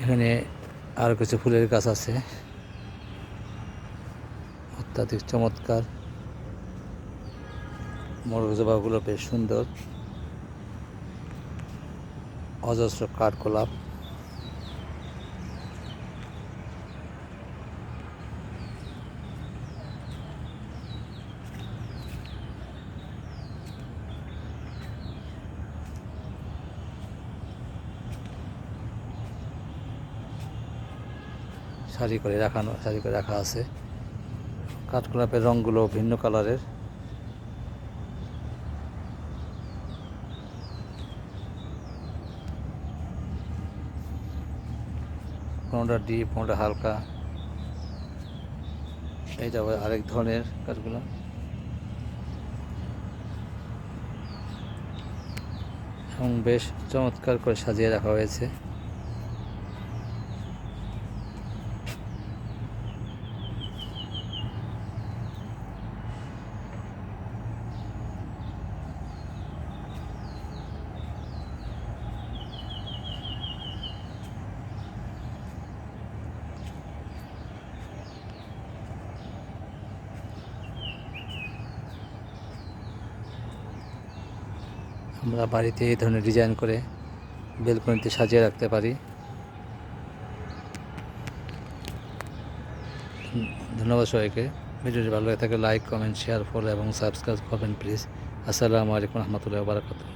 এখানে আরো কিছু ফুলের গাছ আছে, অত্যাধিক চমৎকার। মোরগ জবাগুলো বেশ সুন্দর, অজস্র কাঠগোলাপ। সারি করে রাখা আছে। কাঠগোলাপের রঙগুলো ভিন্ন কালারের। কোনোটা ডিপ, কোনোটা হালকা। এইটা আরেক ধরনের কাঠগোলাপ। এবং বেশ চমৎকার করে সাজিয়ে রাখা হয়েছে। আমরা বাড়িতে এই ধরনের ডিজাইন করে বেলকনিতে সাজিয়ে রাখতে পারি। ধন্যবাদ সবাইকে। ভিডিওটি ভালো লাগে থাকলে লাইক, কমেন্ট, শেয়ার, ফলো এবং সাবস্ক্রাইব করবেন প্লিজ। আসসালামু আলাইকুম রহমতুল্লাহি ওয়া বারাকাতুহু।